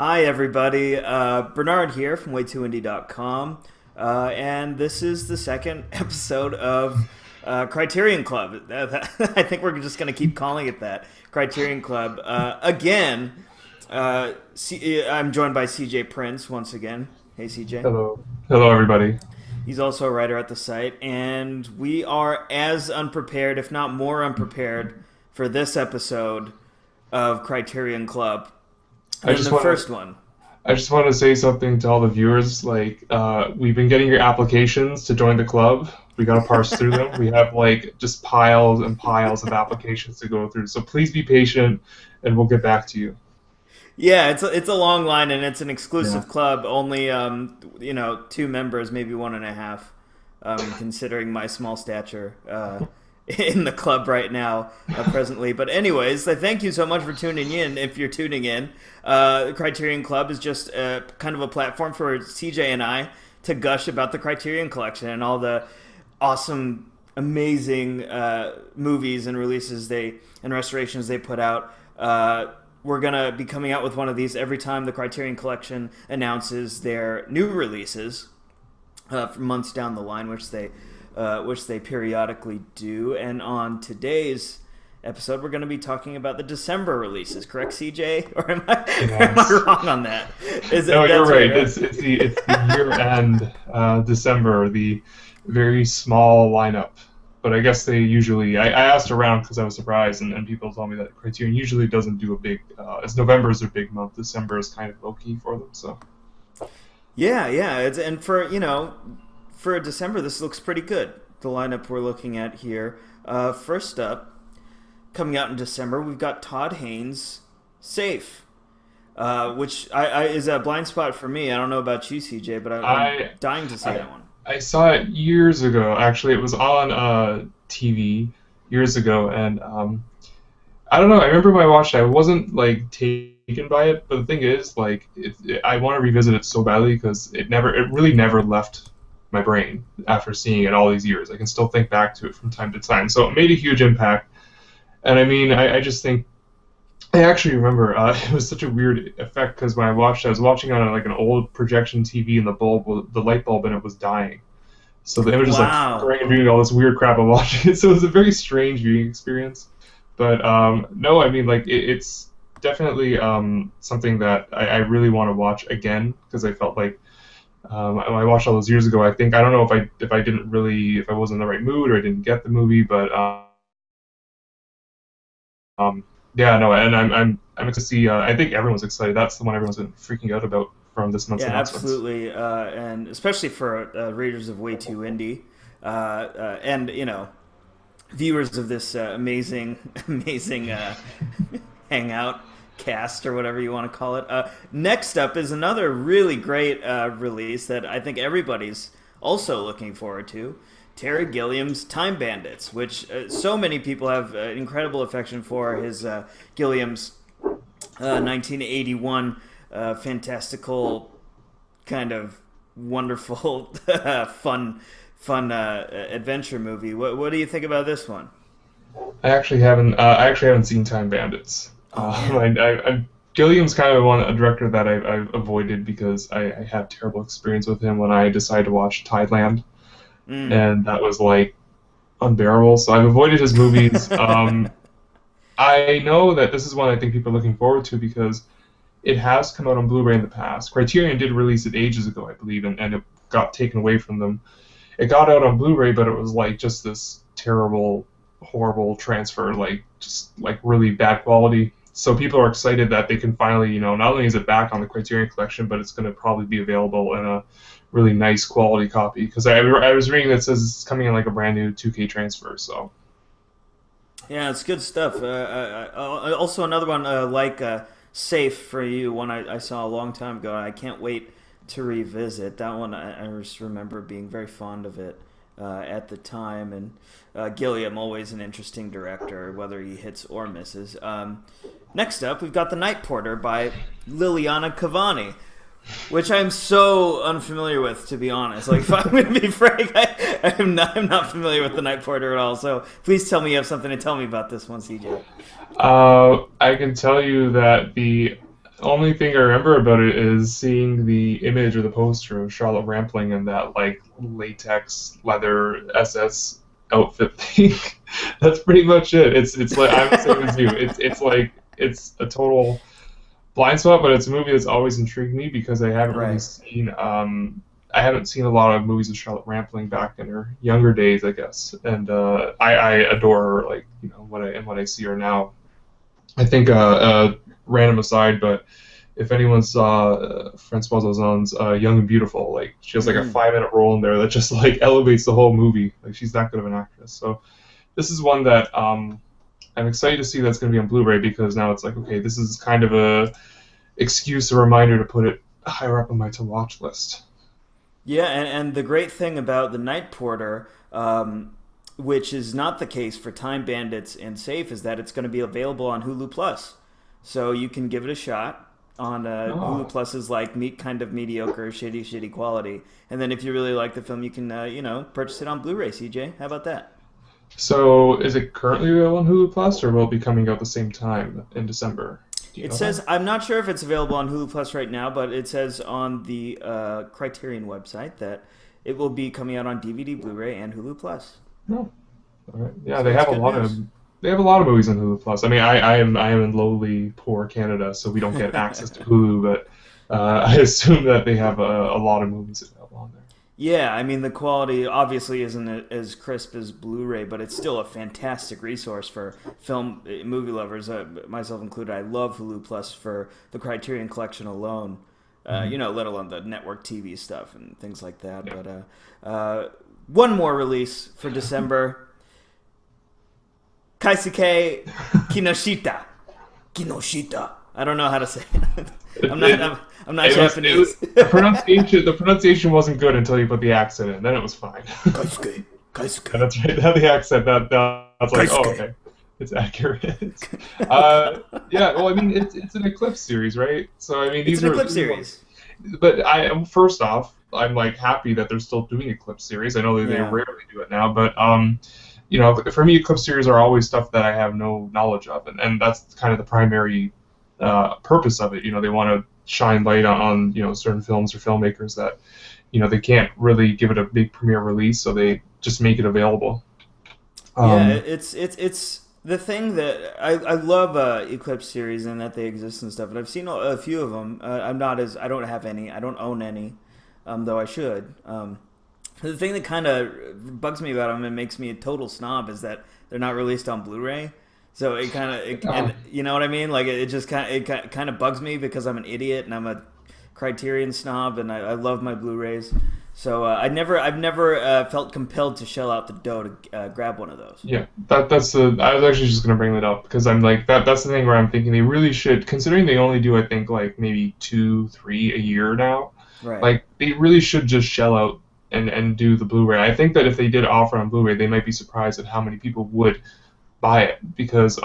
Hi, everybody. Bernard here from way2indie.com. And this is the second episode of Criterion Club. I think we're just going to keep calling it that. Criterion Club. Again, I'm joined by CJ Prince once again. Hey, CJ. Hello. Hello, everybody. He's also a writer at the site. And we are as unprepared, if not more unprepared, for this episode of Criterion Club I than just the want first to one. I just want to say something to all the viewers. We've been getting your applications to join the club. We got to parse through them. We have just piles and piles of applications to go through. So please be patient, and we'll get back to you. Yeah, it's a long line and it's an Yeah. exclusive club. Only two members, maybe one and a half, considering my small stature in the club right now, presently. But anyways, I thank you so much for tuning in. If you're tuning in, the Criterion Club is just kind of a platform for CJ and I to gush about the Criterion Collection and all the awesome, amazing movies and releases and restorations they put out. We're gonna be coming out with one of these every time the Criterion Collection announces their new releases for months down the line, which they periodically do. And on today's episode, we're going to be talking about the December releases. Correct, CJ? Or am Yes. I wrong on that? No, you're That's right. right? It's the year end, December, the very small lineup. But I guess they usually. I asked around because I was surprised, and people told me that Criterion usually doesn't do a big. As November is their big month, December is kind of low key for them. So Yeah, yeah. And for December, this looks pretty good. The lineup we're looking at here. First up, coming out in December, we've got Todd Haynes' Safe. Which is a blind spot for me. I don't know about you, CJ, but I'm I dying to see I that one. I saw it years ago. Actually, it was on TV years ago, and I don't know. I remember when I watched it, I wasn't taken by it. But the thing is, I want to revisit it so badly because it really never left my brain after seeing it all these years. I can still think back to it from time to time. So it made a huge impact. And I mean, I just think I actually remember it was such a weird effect because when I watched it, I was watching on an old projection TV, and the light bulb in it was dying. So the image was Wow. flickering and doing all this weird crap while watching it. So it was a very strange viewing experience. But no, I mean, it's definitely something that I really want to watch again because I felt like when I watched all those years ago. I don't know if I wasn't in the right mood or I didn't get the movie, but yeah, no, and I'm excited to see. I think everyone's excited. That's the one everyone's been freaking out about from this month's Yeah, announcements. absolutely, and especially for readers of Way Too Indie, and viewers of this amazing, amazing hangout cast or whatever you want to call it. Next up is another really great release that I think everybody's also looking forward to. Terry Gilliam's Time Bandits, which so many people have incredible affection for. His Gilliam's 1981 fantastical kind of wonderful fun adventure movie. What do you think about this one? I actually haven't seen Time Bandits. Oh man. Gilliam's kind of a director that I've avoided because I had terrible experience with him when I decided to watch Thailand, Mm. and that was unbearable. So I've avoided his movies. I know that this is one I think people are looking forward to because it has come out on Blu-ray in the past. Criterion did release it ages ago, I believe, and it got taken away from them. It got out on Blu-ray, but it was just this terrible, horrible transfer, just really bad quality. So people are excited that they can finally, not only is it back on the Criterion Collection, but it's going to probably be available in a really nice quality copy. Because I was reading that it says it's coming in a brand new 2K transfer. So Yeah, it's good stuff. Also, another one Safe for You, one I saw a long time ago. I can't wait to revisit that one. I just remember being very fond of it at the time. And Gilliam, always an interesting director, whether he hits or misses. Next up, we've got The Night Porter by Liliana Cavani, which I'm so unfamiliar with, to be honest. If I'm going to be frank, I'm not familiar with the Night Porter at all. So please tell me you have something to tell me about this one, CJ. I can tell you that only thing I remember about it is seeing the image or the poster of Charlotte Rampling in that like latex leather SS outfit thing. That's pretty much it. It's like I'm the same as you. It's like it's a total blind spot, but it's a movie that's always intrigued me because Right. I haven't seen a lot of movies of Charlotte Rampling back in her younger days, I guess, and I adore her, like what I see her now. I think random aside, but if anyone saw Francoise Ozon's Young and Beautiful, like she has like a Mm. 5 minute role in there that just like elevates the whole movie. Like she's that good of an actress. So this is one that I'm excited to see that's going to be on Blu-ray because now it's like okay, this is kind of a excuse, a reminder to put it higher up on my to watch list. Yeah, and the great thing about the Night Porter, which is not the case for Time Bandits and Safe, is that it's going to be available on Hulu Plus. So you can give it a shot on Hulu Oh, Plus is like kind of mediocre, shitty quality. And then if you really like the film, you can purchase it on Blu-ray. CJ, how about that? so is it currently available on Hulu Plus, or will it be coming out the same time in December? Do you It know that? says I'm not sure if it's available on Hulu Plus right now, but it says on the Criterion website that it will be coming out on DVD, Blu-ray, and Hulu Plus. No. All right. Yeah, So it's good news. they have a lot of movies on Hulu Plus. I mean, I am in lowly poor Canada, so we don't get access to Hulu, but I assume that they have a lot of movies available on there. Yeah, I mean the quality obviously isn't as crisp as Blu-ray, but it's still a fantastic resource for film movie lovers, myself included. I love Hulu Plus for the Criterion Collection alone. Hmm. Let alone the network TV stuff and things like that. Yeah. One more release for December: Kaisuke Kinoshita. Kinoshita. I don't know how to say it. It, I'm not. it, I'm not Japanese. the pronunciation wasn't good until you put the accent in. Then it was fine. Kaisuke. Kaisuke. And that's right. Now the accent that's like, oh, Kaisuke. okay, it's accurate. Yeah. Well, I mean, it's an Eclipse series, right? So I mean, It's an Eclipse series. but I am first off, I'm like happy that they're still doing Eclipse series. I know that they Yeah. rarely do it now, but for me, Eclipse series are always stuff that I have no knowledge of, and that's kind of the primary purpose of it. They want to shine light on certain films or filmmakers that they can't really give it a big premiere release, so they just make it available. Yeah, Um, it's the thing that I love Eclipse series and that they exist and stuff. And I've seen a few of them. I don't have any. I don't own any, though I should. The thing that kind of bugs me about them and makes me a total snob is that they're not released on Blu-ray. So it kind of, oh, and you know what I mean? Like it just kind of bugs me because I'm an idiot and I'm a Criterion snob and I love my Blu-rays. So I've never felt compelled to shell out the dough to grab one of those. yeah, that's the. I was actually just gonna bring that up because I'm like that. That's the thing where I'm thinking they really should, considering they only do I think like maybe 2, 3 a year now. Right. Like they really should just shell out and do the Blu-ray. I think that if they did offer on Blu-ray, they might be surprised at how many people would buy it because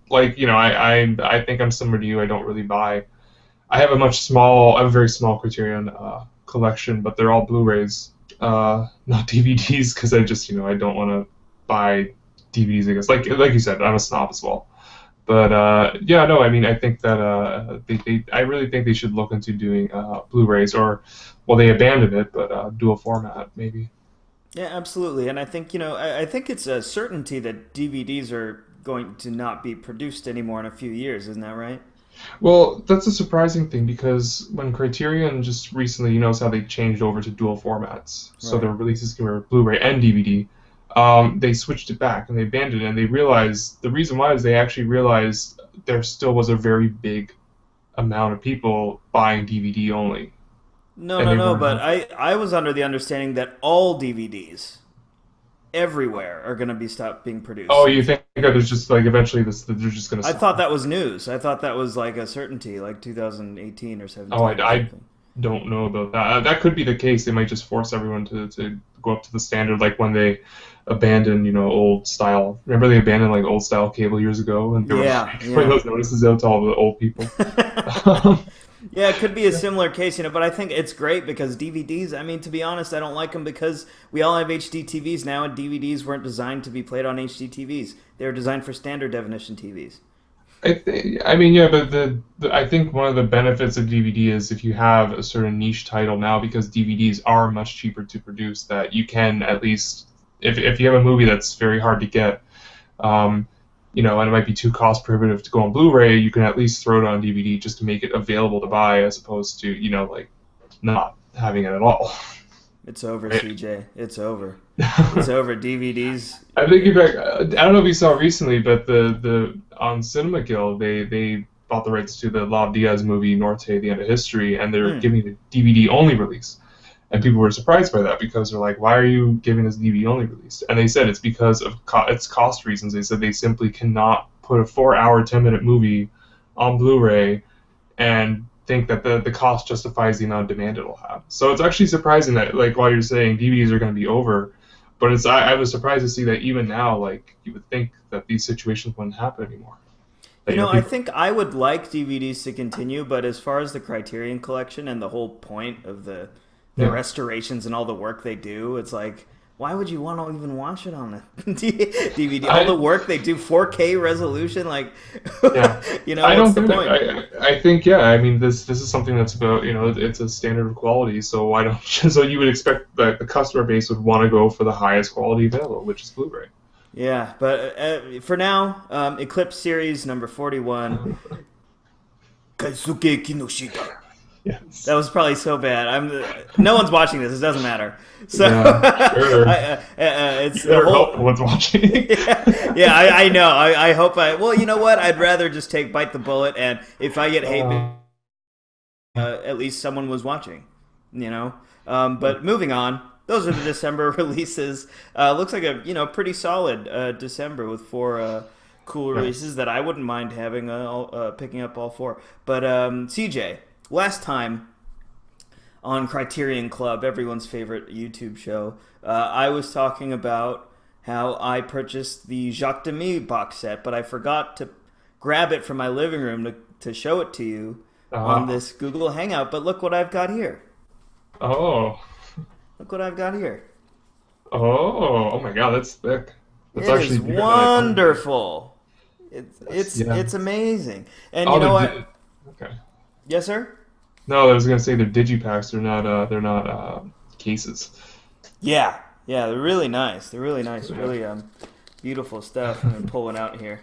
like I think I'm similar to you. I don't really buy. I have a very small Criterion collection, but they're all Blu-rays, not DVDs, because I just I don't want to buy DVDs. I guess like you said, I'm a snob as well. But yeah, no, I mean I think that I really think they should look into doing Blu-rays or well they abandoned it, but dual format maybe. Yeah, absolutely. And I think I think it's a certainty that DVDs are going to not be produced anymore in a few years. Isn't that right? Well, that's a surprising thing because when Criterion just recently, you notice how they changed over to dual formats. So Right. their releases can be Blu-ray and DVD. They switched it back and they abandoned it. And they realized the reason why is they actually realized there still was a very big amount of people buying DVD only, No, and no, they no. weren't But helping. I was under the understanding that all DVDs everywhere are going to be stopped being Oh, produced. you think that there's just like eventually they're just gonna I thought stop? that was news. I thought that was like a certainty, like 2018 or Oh, 17 or I something. don't know about that. That could be the case. They might just force everyone to go up to the standard, like when they abandoned, old style. Remember they abandoned like old style cable years ago, and they were Yeah, putting yeah. those notices out to all the old people. Um, Yeah, it could be a similar case, but I think it's great because DVDs, I mean, to be honest, I don't like them because we all have HD TVs now, and DVDs weren't designed to be played on HD TVs. They were designed for standard definition TVs. I mean, yeah, but I think one of the benefits of DVD is if you have a sort of niche title now, because DVDs are much cheaper to produce, that you can at least, if you have a movie that's very hard to get, um, and it might be too cost prohibitive to go on Blu-ray, you can at least throw it on DVD just to make it available to buy, as opposed to, like not having it at all. It's over, Right? CJ. It's over. It's over. DVDs. I think in fact, I don't know if you saw recently, but the on Cinema Guild they bought the rights to the Lav Diaz movie Norte: The End of History, and they're Hmm. giving the DVD only release. And people were surprised by that because they're like, "Why are you giving this DVD only release?" And they said it's because of it's cost reasons. They said they simply cannot put a 4-hour, 10-minute movie on Blu-ray and think that the cost justifies the amount of demand it'll have. So it's actually surprising that, like, while you're saying DVDs are going to be over, but I was surprised to see that even now, like, you would think that these situations wouldn't happen anymore. That, I people. think I would like DVDs to continue, but as far as the Criterion Collection and the whole point of the Yeah. restorations and all the work they do, it's like, why would you want to even watch it on a DVD? All the I work they do, 4K resolution, like, yeah. I what's don't the get point? it. I think, yeah. I mean, this is something that's about, it's a standard of quality. So why don't so you would expect that the customer base would want to go for the highest quality available, which is Blu-ray. Yeah, but for now, Eclipse series number 41, Kaisuke Kinoshita. Yes. That was probably so bad. No one's watching this. It doesn't matter. So Yeah. Sure. it's You the better whole. hope no one's watching. Yeah, I know. I hope I. Well, you know what? I'd rather just bite the bullet, and if I get hate, Uh, at least someone was watching. You know. But moving on. Those are the December releases. Looks like a pretty solid December with four cool yeah. releases that I wouldn't mind having picking up all four. But CJ, last time on Criterion Club, everyone's favorite YouTube show, I was talking about how I purchased the Jacques Demy box set, but I forgot to grab it from my living room to show it to you on Uh, this Google Hangout. But look what I've got here. oh. Look what I've got here. Oh my God, that's thick. That's It actually is bigger than I thought it'd be. wonderful. It's That's, it's yeah. it's amazing. And you Oh, know what? okay. Yes, sir. No, I was gonna say they're digipacks. They're not cases. Yeah, yeah. They're really nice. They're really nice. Really beautiful stuff. I'm pulling out here.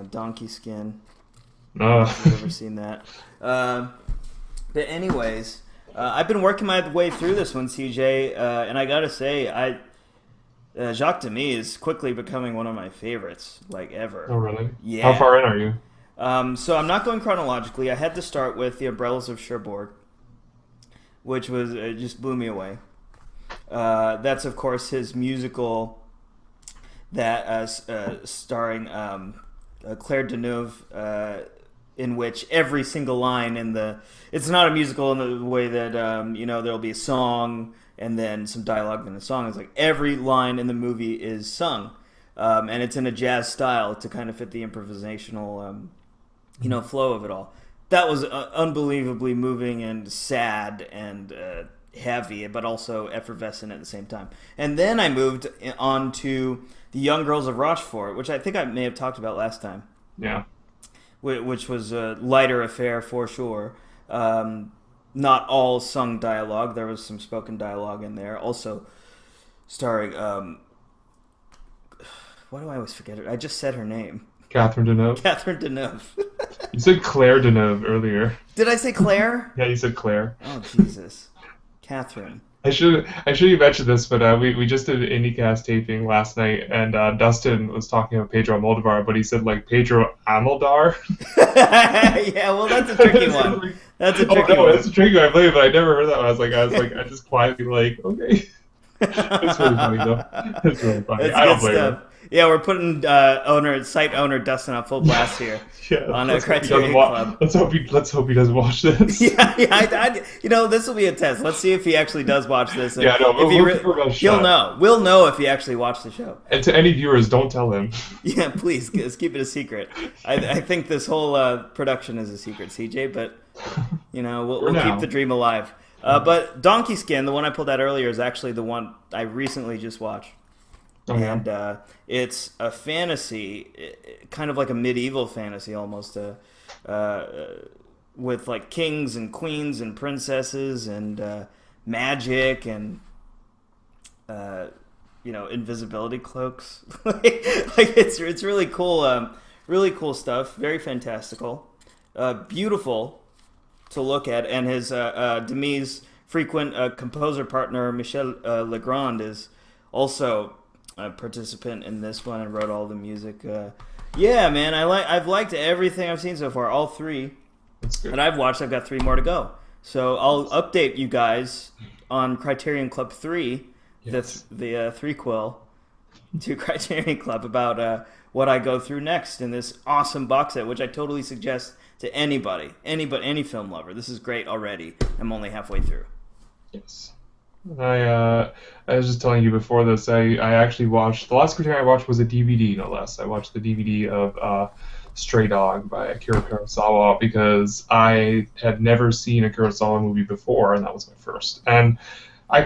Donkey skin. I don't know Uh, if you've ever seen that. But anyways, I've been working my way through this one, CJ, and I gotta say, Jacques Demy is quickly becoming one of my favorites, like ever. oh really? How Yeah. far in are you? So I'm not going chronologically. I had to start with The Umbrellas of Cherbourg, which was just blew me away. That's of course his musical that starring Claire Deneuve, in which every single line in the it's not a musical in the way that there'll be a song and then some dialogue in the song. It's like every line in the movie is sung, and it's in a jazz style to kind of fit the improvisational flow of it all. That was unbelievably moving and sad and heavy, but also effervescent at the same time. And then I moved on to The Young Girls of Rochefort, which I think I may have talked about last time, Yeah. which was a lighter affair for sure. Not all sung dialogue. There was some spoken dialogue in there. Also starring, why do I always forget it? I just said her name. Catherine Deneuve. Catherine Deneuve. You said Claire Deneuve earlier. Did I say Claire? Yeah, you said Claire. Oh, Jesus. Catherine. I should have mentioned this, but we just did an IndieCast taping last night, and Dustin was talking about Pedro Almodovar, but he said like Pedro Almodar. Yeah, well, that's a tricky So I was one. like, That's a oh tricky no, it's one. a tricky one. I believe, but I never heard that one. I just quietly like, okay. It's really funny though. It's really funny. That's I good don't blame stuff. him. Yeah, we're putting site owner Dustin on full blast here Yeah, on a let's hope he doesn't Criterion Club. let's hope he doesn't watch this. Yeah, yeah. This will be a test. Let's see if he actually does watch this. And Yeah, no, if he we'll give him a he'll shot. know. We'll know if he actually watched the show. And to any viewers, don't tell him. Yeah, please, just keep it a secret. I think this whole production is a secret, CJ. But we'll keep now. the dream alive. But Donkey Skin, the one I pulled out earlier, is actually the one I recently just watched. Oh yeah. and it's a fantasy, kind of like a medieval fantasy almost, uh, with like kings and queens and princesses and magic and uh, invisibility cloaks. Like it's really cool, really cool stuff. Very fantastical, beautiful to look at, and his Demy's frequent composer partner Michel Legrand is also a participant in this one and wrote all the music. Yeah, man, I've liked everything I've seen so far, all three That's good. that I've watched. I've got three more to go, so I'll update you guys on Criterion Club 3, Yes. the threequel to Criterion Club, about what I go through next in this awesome box set, which I totally suggest to any film lover. This is great already. I'm only halfway through. Yes. I was just telling you before this, I actually watched, the last Criterion I watched was a DVD, no less. I watched the DVD of Stray Dog by Akira Kurosawa because I had never seen a Kurosawa movie before, and that was my first. And I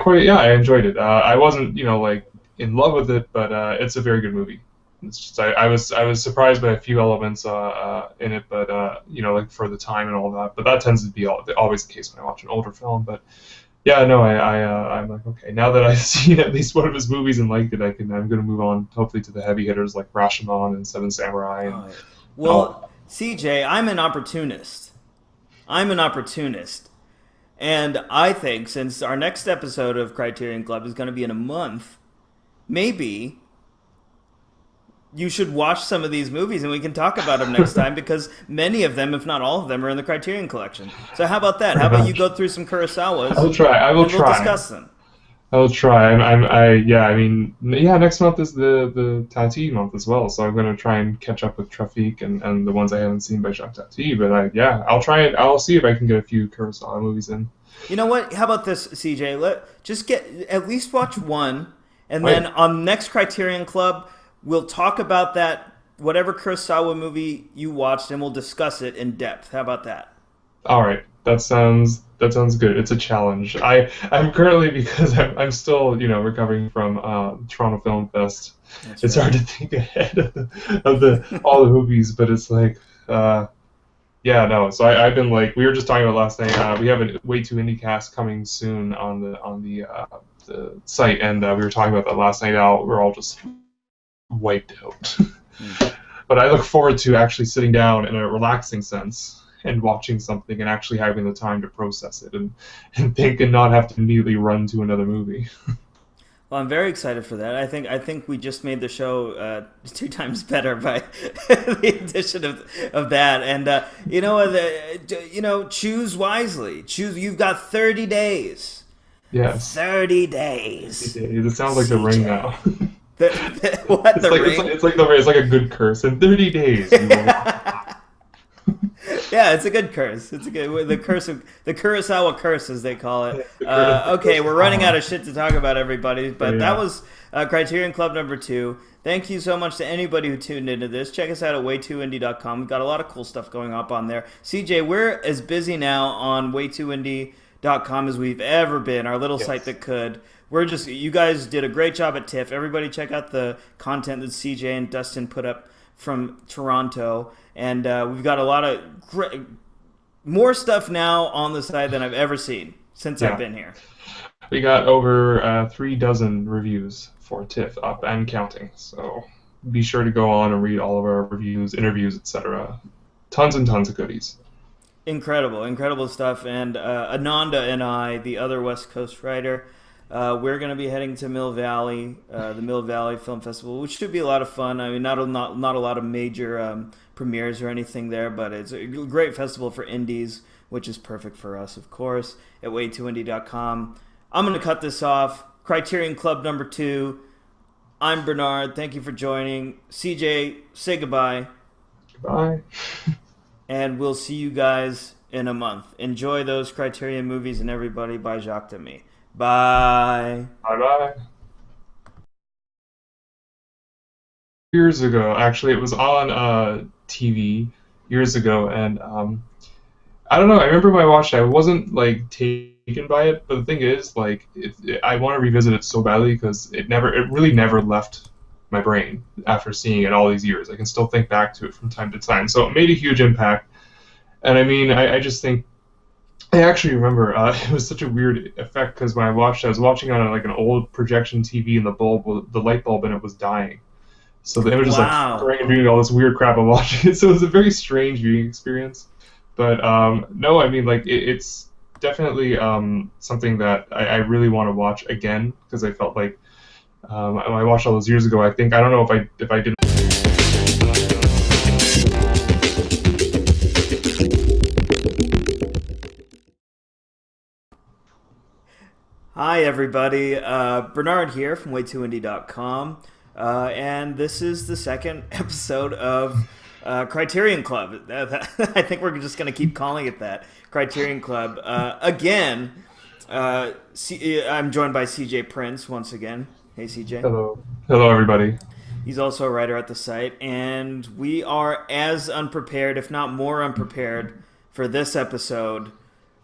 enjoyed it. I wasn't, like in love with it, but it's a very good movie. It's just I was surprised by a few elements in it, but like for the time and all that. But that tends to be always the case when I watch an older film. But yeah, no, I'm like, okay, now that I've seen at least one of his movies and liked it, I'm going to move on hopefully to the heavy hitters like Rashomon and Seven Samurai. And, Well, CJ, I'm an opportunist. And I think since our next episode of Criterion Club is going to be in a month, maybe you should watch some of these movies and we can talk about them next time, because many of them, if not all of them, are in the Criterion Collection. So how about that? How about you go through some Kurosawas? I'll try. I will and try. We'll discuss them. I'll try. Next month is the Tati month as well, so I'm going to try and catch up with Traffic and the ones I haven't seen by Jacques Tati. But I'll try it. I'll see if I can get a few Kurosawa movies in. You know what? How about this, CJ? Just at least watch one, and then on next Criterion Club, we'll talk about that, whatever Kurosawa movie you watched, and we'll discuss it in depth. How about that? All right, that sounds good. It's a challenge. I'm currently, because I'm still recovering from Toronto Film Fest. It's hard to think ahead of all the movies, but it's like So I've been like, we were just talking about last night. We have a Way Too Indie cast coming soon on the site, and we were talking about that last night. We're all just wiped out. But I look forward to actually sitting down in a relaxing sense and watching something and actually having the time to process it and think and not have to immediately run to another movie. Well, I'm very excited for that. I think we just made the show 2 times better by the addition of that. And choose wisely. You've got 30 days. Yes. 30 days. It sounds like the Ring now. What, the Ring? It's like a good curse. In 30 days. Yeah, it's a good curse. It's a good the Kurosawa curse, as they call it. Okay, we're running out of shit to talk about, everybody. But that was Criterion Club number 2. Thank you so much to anybody who tuned into this. Check us out at way2indie.com. We've got a lot of cool stuff going up on there. CJ, we're as busy now on way2indie.com as we've ever been. Our little site that could. You guys did a great job at TIFF. Everybody check out the content that CJ and Dustin put up from Toronto. And we've got a lot of more stuff now on the site than I've ever seen since I've been here. We got over 3 dozen reviews for TIFF up and counting. So be sure to go on and read all of our reviews, interviews, etc. Tons and tons of goodies. Incredible stuff. And Ananda and I, the other West Coast writer, we're going to be heading to Mill Valley, the Mill Valley Film Festival, which should be a lot of fun. I mean, not a lot of major premieres or anything there, but it's a great festival for indies, which is perfect for us, of course, at way2indie.com. I'm going to cut this off. Criterion Club number 2. I'm Bernard. Thank you for joining. CJ, say goodbye. Goodbye. And we'll see you guys in a month. Enjoy those Criterion movies, and everybody by Jacques Demy. Bye. Bye-bye. Years ago, actually, it was on TV years ago, and I don't know. I remember when I watched it, I wasn't like taken by it, but the thing is, like, I want to revisit it so badly because it really never left my brain after seeing it all these years. I can still think back to it from time to time. So it made a huge impact. And I mean, I just think I actually remember it was such a weird effect because when I watched, I was watching on like an old projection TV, and the light bulb in it was dying. So the image was like Wow. flickering and doing all this weird crap while watching it. So it was a very strange viewing experience. But no, I mean, like it's definitely something that I really want to watch again because I felt like when I watched all those years ago. I don't know if I did. Hi, everybody. Bernard here from way2indie.com. And this is the second episode of Criterion Club. I think we're just going to keep calling it that. Criterion Club. Again, I'm joined by CJ Prince once again. Hey, CJ. Hello, hello, everybody. He's also a writer at the site, and we are as unprepared, if not more unprepared, for this episode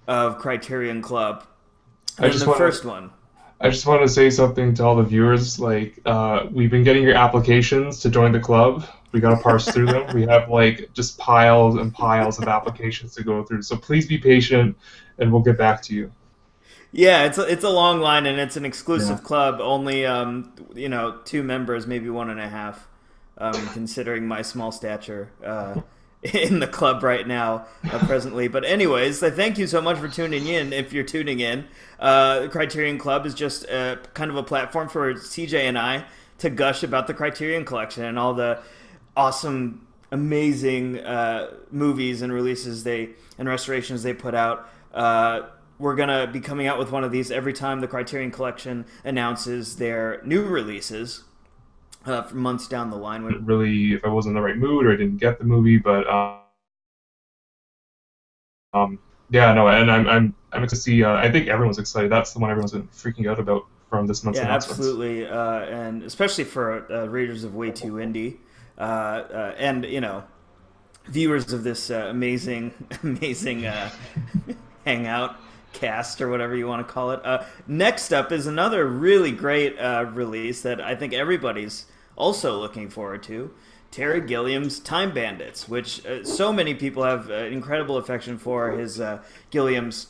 of Criterion Club I than just the want first to one. I just want to say something to all the viewers. Like, we've been getting your applications to join the club. We got to parse through them. We have like just piles and piles of applications to go through. So please be patient, and we'll get back to you. Yeah, it's a long line, and it's an Yeah. exclusive club. Only two members, maybe one and a half, considering my small stature in the club right now, presently. But anyways, I thank you so much for tuning in. If you're tuning in, the Criterion Club is just kind of a platform for CJ and I to gush about the Criterion Collection and all the awesome, amazing movies and releases and restorations they put out. We're gonna be coming out with one of these every time the Criterion Collection announces their new releases for months down the line. Really, if I wasn't in the right mood or I didn't get the movie, but yeah, no, and I'm excited to see. I think everyone's excited. That's the one everyone's been freaking out about from this month's Yeah, announcements. absolutely, and especially for readers of Way Too Indie, and viewers of this amazing, amazing hangout cast or whatever you want to call it. Next up is another really great release that I think everybody's also looking forward to. Terry Gilliam's Time Bandits, which so many people have incredible affection for. His Gilliam's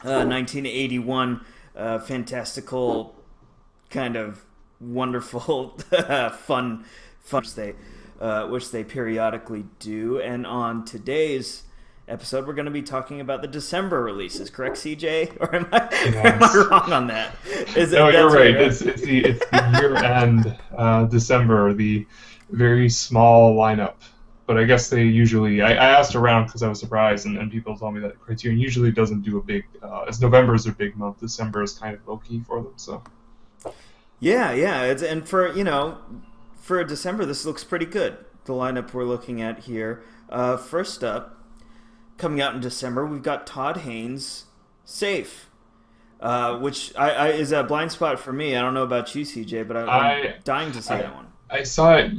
1981 fantastical kind of wonderful fun which they periodically do. And on today's episode, we're going to be talking about the December releases. Correct, CJ? Or am I Yes. wrong on that? No, you're That's right. right? It's the year end, December, the very small lineup. But I guess they usually. I asked around because I was surprised, and people told me that Criterion usually doesn't do a big. As November is their big month, December is kind of low key for them. So Yeah, yeah. And for December, this looks pretty good. The lineup we're looking at here. First up, coming out in December, we've got Todd Haynes' Safe, which is a blind spot for me. I don't know about you, CJ, but I'm I dying to see I that one. I saw it